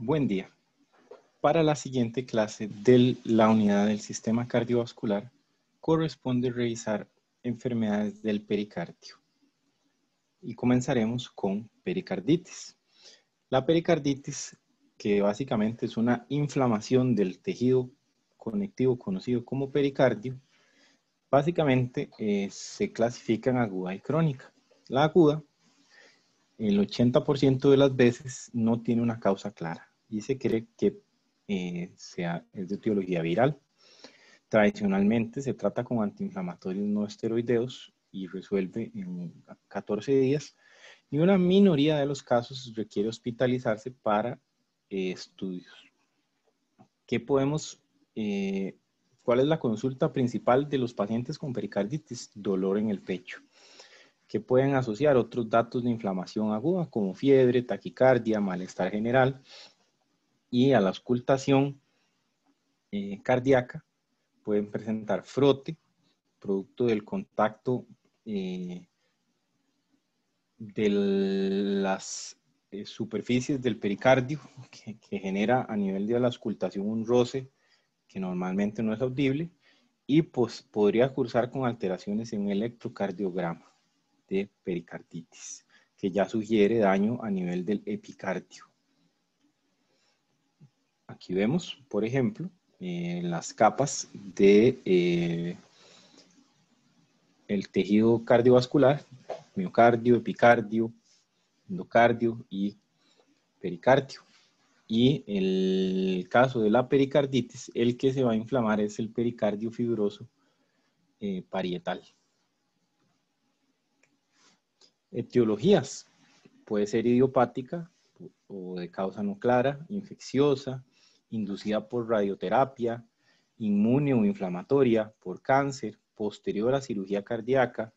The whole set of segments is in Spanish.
Buen día. Para la siguiente clase de la unidad del sistema cardiovascular, corresponde revisar enfermedades del pericardio. Y comenzaremos con pericarditis. La pericarditis, que básicamente es una inflamación del tejido conectivo conocido como pericardio, básicamente se clasifica en aguda y crónica. La aguda, el 80% de las veces no tiene una causa clara y se cree que es de etiología viral. Tradicionalmente se trata con antiinflamatorios no esteroideos y resuelve en 14 días, y una minoría de los casos requiere hospitalizarse para estudios. ¿Cuál es la consulta principal de los pacientes con pericarditis? Dolor en el pecho, que pueden asociar otros datos de inflamación aguda como fiebre, taquicardia, malestar general, y a la auscultación cardíaca pueden presentar frote, producto del contacto de las superficies del pericardio, que genera a nivel de la auscultación un roce que normalmente no es audible, y pues podría cursar con alteraciones en un electrocardiograma de pericarditis, que ya sugiere daño a nivel del epicardio. Aquí vemos, por ejemplo, las capas de el tejido cardiovascular: miocardio, epicardio, endocardio y pericardio. Y el caso de la pericarditis, el que se va a inflamar es el pericardio fibroso parietal. Etiologías: puede ser idiopática o de causa no clara, infecciosa, inducida por radioterapia, inmune o inflamatoria, por cáncer, posterior a cirugía cardíaca,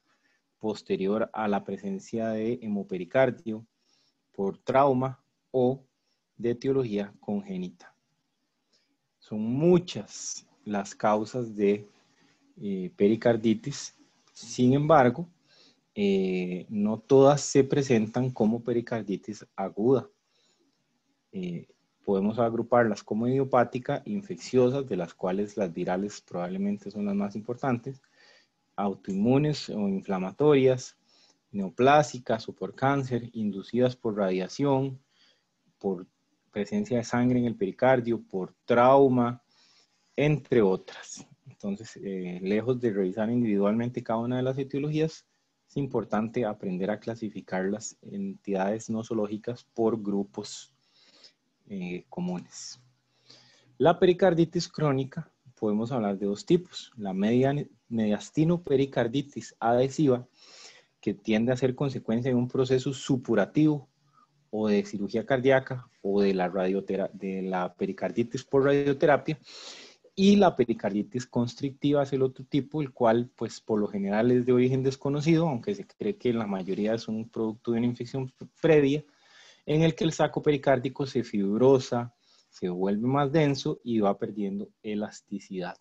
posterior a la presencia de hemopericardio, por trauma o de etiología congénita. Son muchas las causas de pericarditis. Sin embargo, no todas se presentan como pericarditis aguda. Podemos agruparlas como idiopática, infecciosas, de las cuales las virales probablemente son las más importantes, autoinmunes o inflamatorias, neoplásicas o por cáncer, inducidas por radiación, por presencia de sangre en el pericardio, por trauma, entre otras. Entonces, lejos de revisar individualmente cada una de las etiologías, es importante aprender a clasificar las entidades nosológicas por grupos comunes. La pericarditis crónica, podemos hablar de dos tipos: la mediastinopericarditis adhesiva, que tiende a ser consecuencia de un proceso supurativo o de cirugía cardíaca o de la pericarditis por radioterapia, y la pericarditis constrictiva es el otro tipo, el cual pues por lo general es de origen desconocido, aunque se cree que la mayoría es un producto de una infección previa, en el que el saco pericárdico se fibrosa, se vuelve más denso y va perdiendo elasticidad.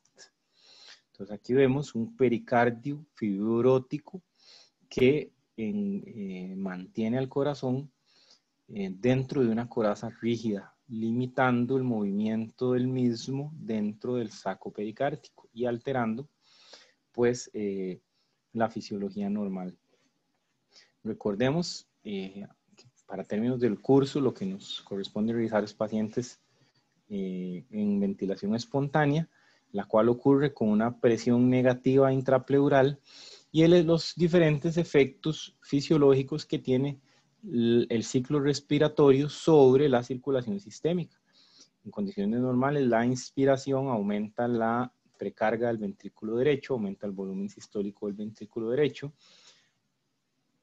Entonces aquí vemos un pericardio fibrótico que mantiene al corazón dentro de una coraza rígida, limitando el movimiento del mismo dentro del saco pericárdico y alterando pues la fisiología normal. Recordemos, para términos del curso, lo que nos corresponde revisar es pacientes en ventilación espontánea, la cual ocurre con una presión negativa intrapleural, y los diferentes efectos fisiológicos que tiene el ciclo respiratorio sobre la circulación sistémica. En condiciones normales, la inspiración aumenta la precarga del ventrículo derecho, aumenta el volumen sistólico del ventrículo derecho,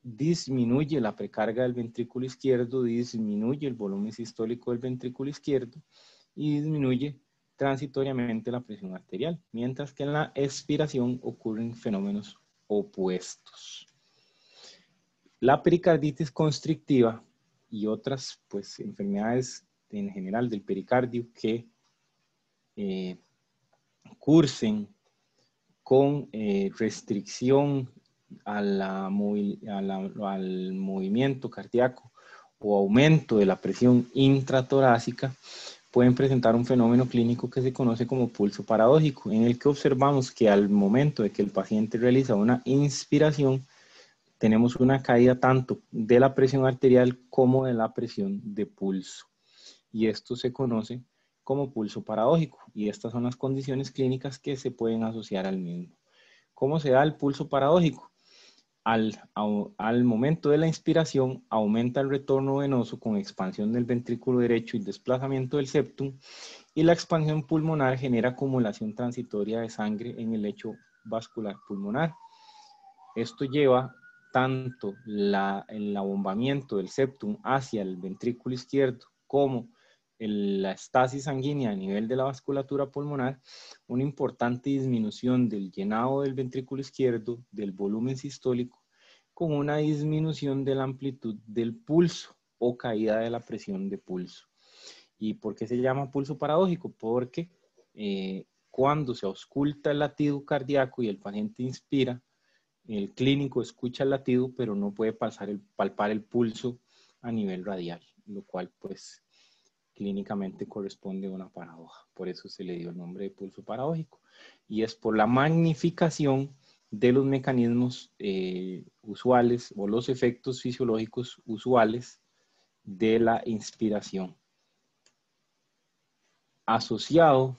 disminuye la precarga del ventrículo izquierdo, disminuye el volumen sistólico del ventrículo izquierdo y disminuye transitoriamente la presión arterial, mientras que en la expiración ocurren fenómenos opuestos. La pericarditis constrictiva y otras pues enfermedades en general del pericardio que cursen con restricción al movimiento cardíaco o aumento de la presión intratorácica pueden presentar un fenómeno clínico que se conoce como pulso paradójico, en el que observamos que al momento de que el paciente realiza una inspiración, tenemos una caída tanto de la presión arterial como de la presión de pulso. Y esto se conoce como pulso paradójico. Y estas son las condiciones clínicas que se pueden asociar al mismo. ¿Cómo se da el pulso paradójico? Al momento de la inspiración, aumenta el retorno venoso con expansión del ventrículo derecho y desplazamiento del septum, y la expansión pulmonar genera acumulación transitoria de sangre en el lecho vascular pulmonar. Esto lleva tanto el abombamiento del septum hacia el ventrículo izquierdo como la estasis sanguínea a nivel de la vasculatura pulmonar, una importante disminución del llenado del ventrículo izquierdo, del volumen sistólico, con una disminución de la amplitud del pulso o caída de la presión de pulso. ¿Y por qué se llama pulso paradójico? Porque cuando se ausculta el latido cardíaco y el paciente inspira, el clínico escucha el latido, pero no puede palpar el pulso a nivel radial, lo cual pues clínicamente corresponde a una paradoja. Por eso se le dio el nombre de pulso paradójico. Y es por la magnificación de los mecanismos usuales o los efectos fisiológicos usuales de la inspiración. Asociado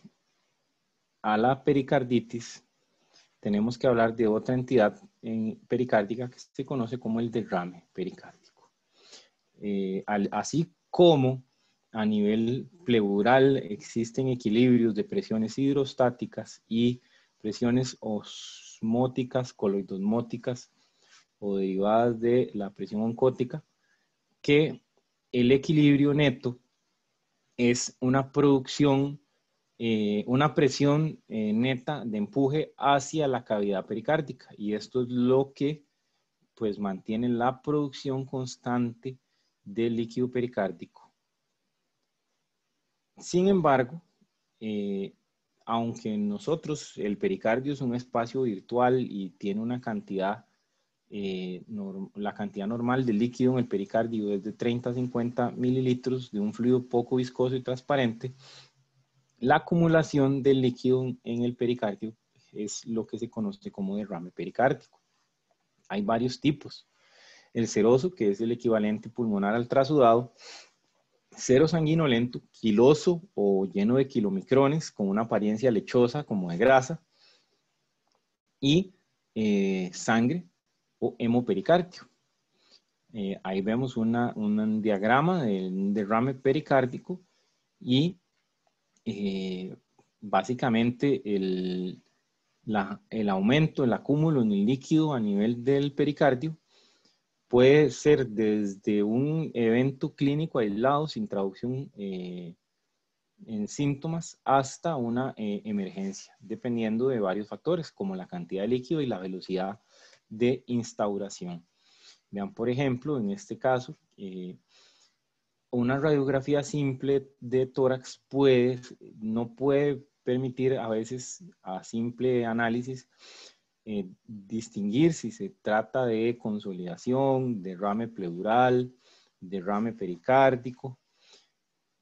a la pericarditis, tenemos que hablar de otra entidad pericárdica que se conoce como el derrame pericárdico. Así como a nivel pleural existen equilibrios de presiones hidrostáticas y presiones osmóticas, coloidosmóticas o derivadas de la presión oncótica, que el equilibrio neto es una producción, una presión neta de empuje hacia la cavidad pericárdica, y esto es lo que pues mantiene la producción constante del líquido pericárdico. Sin embargo, aunque nosotros, el pericardio es un espacio virtual y tiene una cantidad, la cantidad normal de líquido en el pericardio es de 30 a 50 mililitros de un fluido poco viscoso y transparente, la acumulación del líquido en el pericardio es lo que se conoce como derrame pericárdico. Hay varios tipos. El seroso, que es el equivalente pulmonar al trasudado, serosanguinolento, quiloso o lleno de kilomicrones, con una apariencia lechosa como de grasa, y sangre o hemopericardio. Ahí vemos un diagrama de un derrame pericárdico y básicamente el aumento, el acúmulo en el líquido a nivel del pericardio puede ser desde un evento clínico aislado sin traducción en síntomas hasta una emergencia, dependiendo de varios factores como la cantidad de líquido y la velocidad de instauración. Vean, por ejemplo, en este caso, una radiografía simple de tórax no puede permitir a veces a simple análisis distinguir si se trata de consolidación, derrame pleural, derrame pericárdico,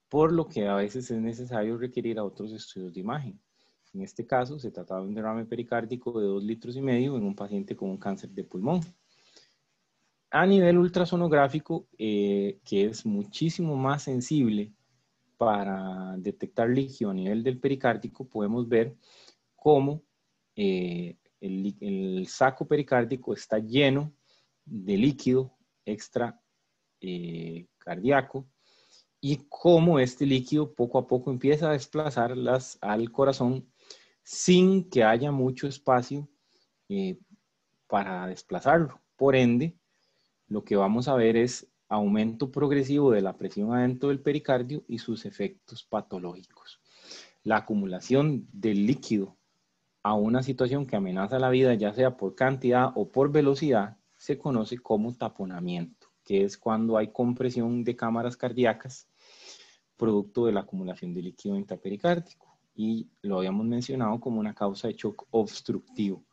por lo que a veces es necesario requerir a otros estudios de imagen. En este caso se trataba de un derrame pericárdico de 2,5 litros en un paciente con un cáncer de pulmón. A nivel ultrasonográfico, que es muchísimo más sensible para detectar líquido a nivel del pericárdico, podemos ver cómo el saco pericárdico está lleno de líquido extra cardíaco, y cómo este líquido poco a poco empieza a desplazar al corazón sin que haya mucho espacio para desplazarlo. Por ende, lo que vamos a ver es aumento progresivo de la presión adentro del pericardio y sus efectos patológicos. La acumulación del líquido a una situación que amenaza la vida, ya sea por cantidad o por velocidad, se conoce como taponamiento, que es cuando hay compresión de cámaras cardíacas producto de la acumulación de líquido intrapericárdico, y lo habíamos mencionado como una causa de shock obstructivo.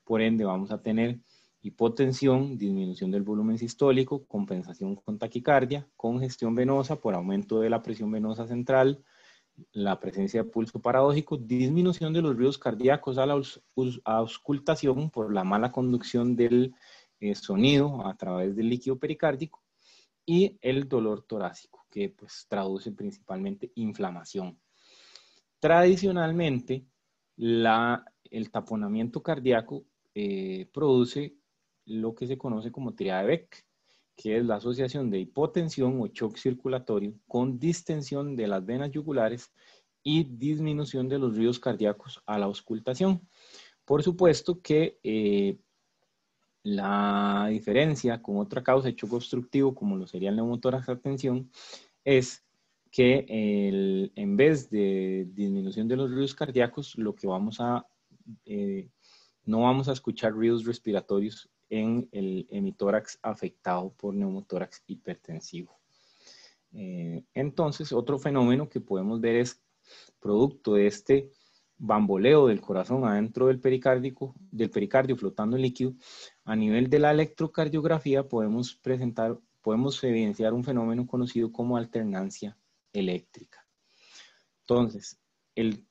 Por ende, vamos a tener hipotensión, disminución del volumen sistólico, compensación con taquicardia, congestión venosa por aumento de la presión venosa central, la presencia de pulso paradójico, disminución de los ruidos cardíacos a la auscultación por la mala conducción del sonido a través del líquido pericárdico, y el dolor torácico, que pues traduce principalmente inflamación. Tradicionalmente, el taponamiento cardíaco produce lo que se conoce como triada de Beck, que es la asociación de hipotensión o shock circulatorio con distensión de las venas yugulares y disminución de los ruidos cardíacos a la auscultación. Por supuesto que la diferencia con otra causa de shock obstructivo, como lo sería el neumotórax a tensión, es que en vez de disminución de los ruidos cardíacos, lo que no vamos a escuchar ruidos respiratorios en el hemitórax afectado por neumotórax hipertensivo. Entonces, otro fenómeno que podemos ver es producto de este bamboleo del corazón adentro del pericardio flotando en líquido. A nivel de la electrocardiografía podemos evidenciar un fenómeno conocido como alternancia eléctrica. Entonces, el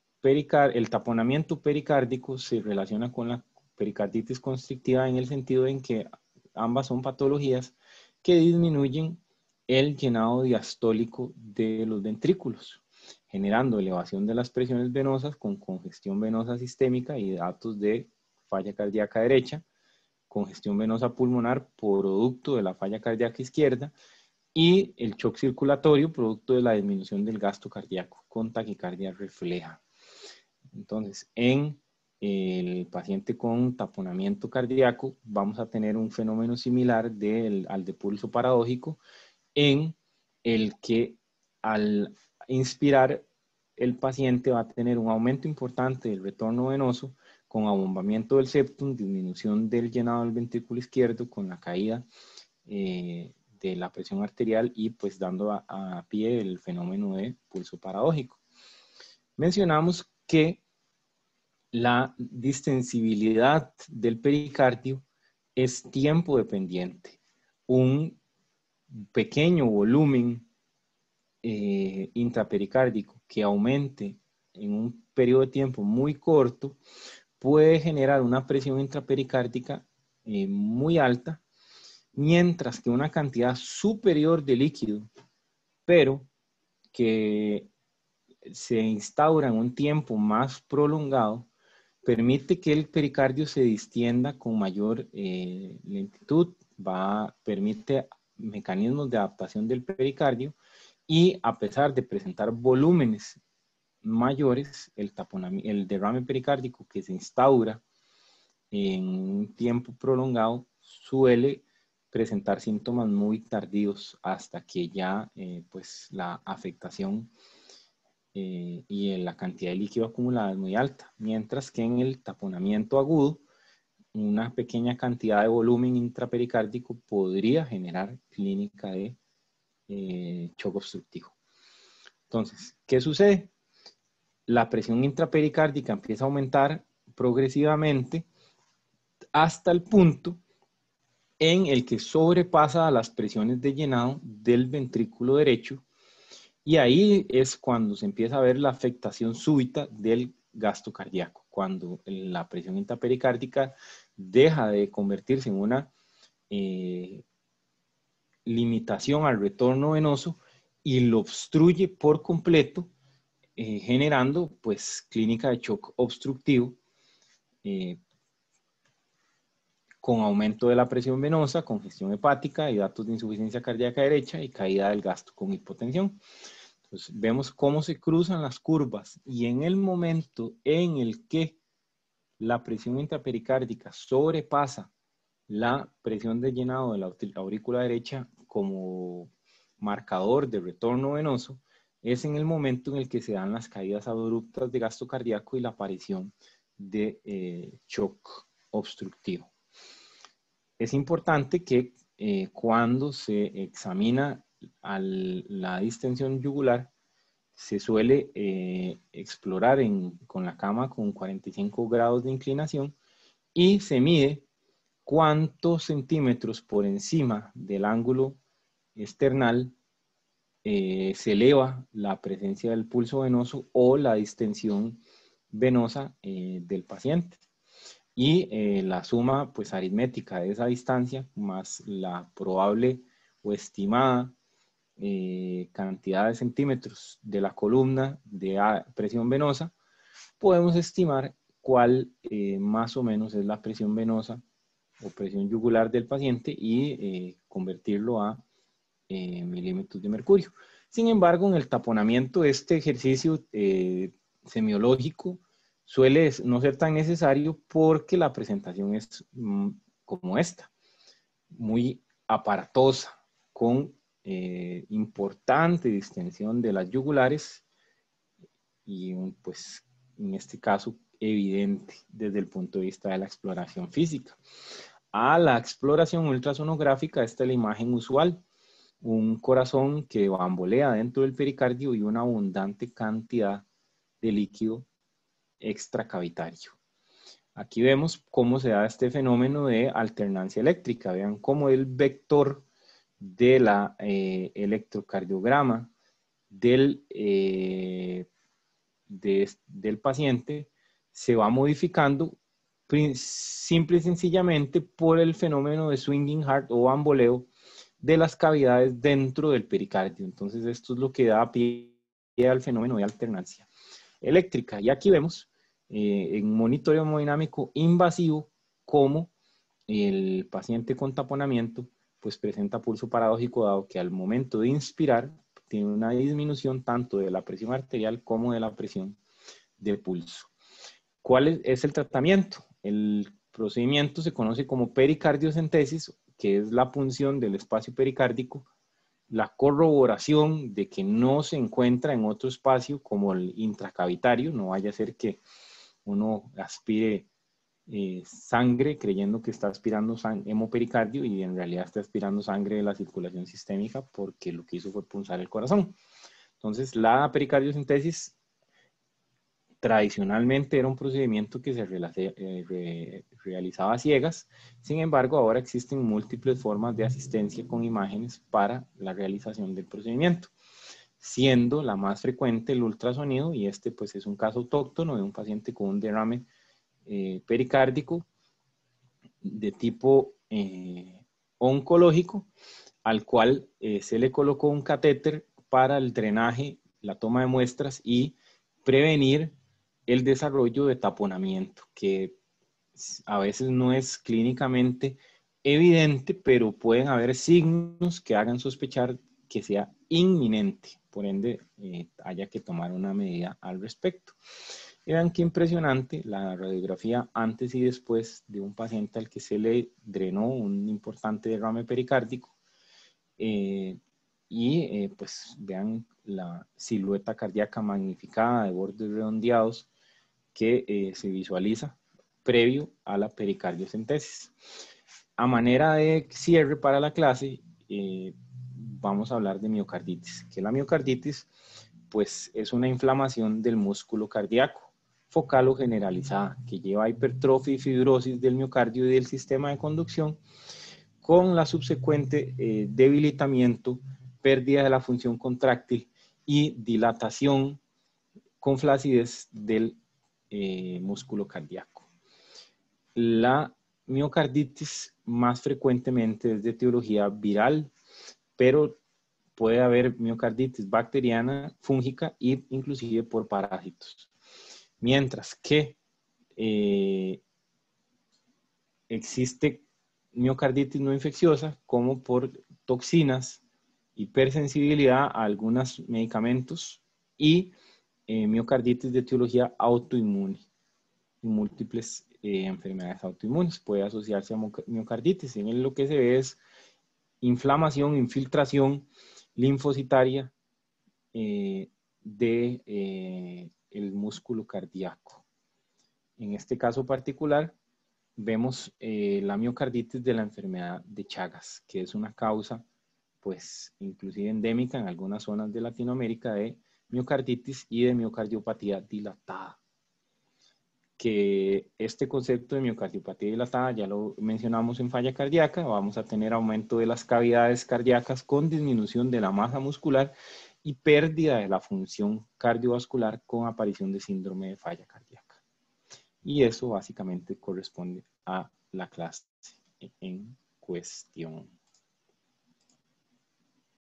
taponamiento pericárdico se relaciona con la pericarditis constrictiva en el sentido en que ambas son patologías que disminuyen el llenado diastólico de los ventrículos, generando elevación de las presiones venosas con congestión venosa sistémica y datos de falla cardíaca derecha, congestión venosa pulmonar producto de la falla cardíaca izquierda, y el shock circulatorio producto de la disminución del gasto cardíaco con taquicardia refleja. Entonces, en el paciente con taponamiento cardíaco vamos a tener un fenómeno similar al de pulso paradójico, en el que al inspirar el paciente va a tener un aumento importante del retorno venoso con abombamiento del septum, disminución del llenado del ventrículo izquierdo con la caída de la presión arterial y pues dando a pie el fenómeno de pulso paradójico. Mencionamos que la distensibilidad del pericardio es tiempo dependiente. Un pequeño volumen intrapericárdico que aumente en un periodo de tiempo muy corto puede generar una presión intrapericárdica muy alta, mientras que una cantidad superior de líquido, pero que se instaura en un tiempo más prolongado, permite que el pericardio se distienda con mayor lentitud, permite mecanismos de adaptación del pericardio, y a pesar de presentar volúmenes mayores, el derrame pericárdico que se instaura en un tiempo prolongado suele presentar síntomas muy tardíos hasta que ya pues la afectación y la cantidad de líquido acumulada es muy alta, mientras que en el taponamiento agudo una pequeña cantidad de volumen intrapericárdico podría generar clínica de shock obstructivo. Entonces, ¿qué sucede? La presión intrapericárdica empieza a aumentar progresivamente hasta el punto en el que sobrepasa las presiones de llenado del ventrículo derecho, y ahí es cuando se empieza a ver la afectación súbita del gasto cardíaco, cuando la presión intrapericárdica deja de convertirse en una limitación al retorno venoso y lo obstruye por completo, generando pues clínica de shock obstructivo con aumento de la presión venosa, congestión hepática y datos de insuficiencia cardíaca derecha y caída del gasto con hipotensión. Entonces vemos cómo se cruzan las curvas, y en el momento en el que la presión intrapericárdica sobrepasa la presión de llenado de la aurícula derecha como marcador de retorno venoso, es en el momento en el que se dan las caídas abruptas de gasto cardíaco y la aparición de shock obstructivo. Es importante que cuando se examina la distensión yugular, se suele explorar con la cama con 45 grados de inclinación y se mide cuántos centímetros por encima del ángulo external se eleva la presencia del pulso venoso o la distensión venosa del paciente. Y la suma pues aritmética de esa distancia más la probable o estimada cantidad de centímetros de la columna de presión venosa, podemos estimar cuál más o menos es la presión venosa o presión yugular del paciente y convertirlo a milímetros de mercurio. Sin embargo, en el taponamiento, este ejercicio semiológico suele no ser tan necesario porque la presentación es como esta, muy aparatosa, con importante distensión de las yugulares y pues en este caso evidente desde el punto de vista de la exploración física. A la exploración ultrasonográfica, esta es la imagen usual, un corazón que bambolea dentro del pericardio y una abundante cantidad de líquido extracavitario. Aquí vemos cómo se da este fenómeno de alternancia eléctrica. Vean cómo el vector de la electrocardiograma del paciente se va modificando simple y sencillamente por el fenómeno de swinging heart o bamboleo de las cavidades dentro del pericardio. Entonces esto es lo que da pie al fenómeno de alternancia eléctrica. Y aquí vemos en monitoreo hemodinámico invasivo cómo el paciente con taponamiento pues presenta pulso paradójico, dado que al momento de inspirar tiene una disminución tanto de la presión arterial como de la presión de pulso. ¿Cuál es el tratamiento? El procedimiento se conoce como pericardiocentesis, que es la punción del espacio pericárdico, la corroboración de que no se encuentra en otro espacio como el intracavitario, no vaya a ser que uno aspire sangre creyendo que está aspirando hemopericardio y en realidad está aspirando sangre de la circulación sistémica porque lo que hizo fue punzar el corazón. Entonces la pericardiocentesis tradicionalmente era un procedimiento que se realizaba a ciegas. Sin embargo, ahora existen múltiples formas de asistencia con imágenes para la realización del procedimiento, siendo la más frecuente el ultrasonido, y este pues es un caso autóctono de un paciente con un derrame pericárdico de tipo oncológico, al cual se le colocó un catéter para el drenaje, la toma de muestras y prevenir el desarrollo de taponamiento, que a veces no es clínicamente evidente, pero pueden haber signos que hagan sospechar que sea inminente, por ende haya que tomar una medida al respecto. Y vean qué impresionante la radiografía antes y después de un paciente al que se le drenó un importante derrame pericárdico. Pues vean la silueta cardíaca magnificada de bordes redondeados que se visualiza previo a la pericardiocentesis. A manera de cierre para la clase, vamos a hablar de miocarditis. Que la miocarditis pues, es una inflamación del músculo cardíaco, focal o generalizada, que lleva a hipertrofia y fibrosis del miocardio y del sistema de conducción, con la subsecuente debilitamiento, pérdida de la función contráctil y dilatación con flacidez del músculo cardíaco. La miocarditis más frecuentemente es de etiología viral, pero puede haber miocarditis bacteriana, fúngica e inclusive por parásitos. Mientras que existe miocarditis no infecciosa como por toxinas, hipersensibilidad a algunos medicamentos y miocarditis de etiología autoinmune y múltiples enfermedades autoinmunes. Puede asociarse a miocarditis. En lo que se ve es inflamación, infiltración linfocitaria del músculo cardíaco. En este caso particular, vemos la miocarditis de la enfermedad de Chagas, que es una causa, pues, inclusive endémica en algunas zonas de Latinoamérica de miocarditis y de miocardiopatía dilatada. que este concepto de miocardiopatía dilatada ya lo mencionamos en falla cardíaca. Vamos a tener aumento de las cavidades cardíacas con disminución de la masa muscular y pérdida de la función cardiovascular con aparición de síndrome de falla cardíaca. Y eso básicamente corresponde a la clase en cuestión.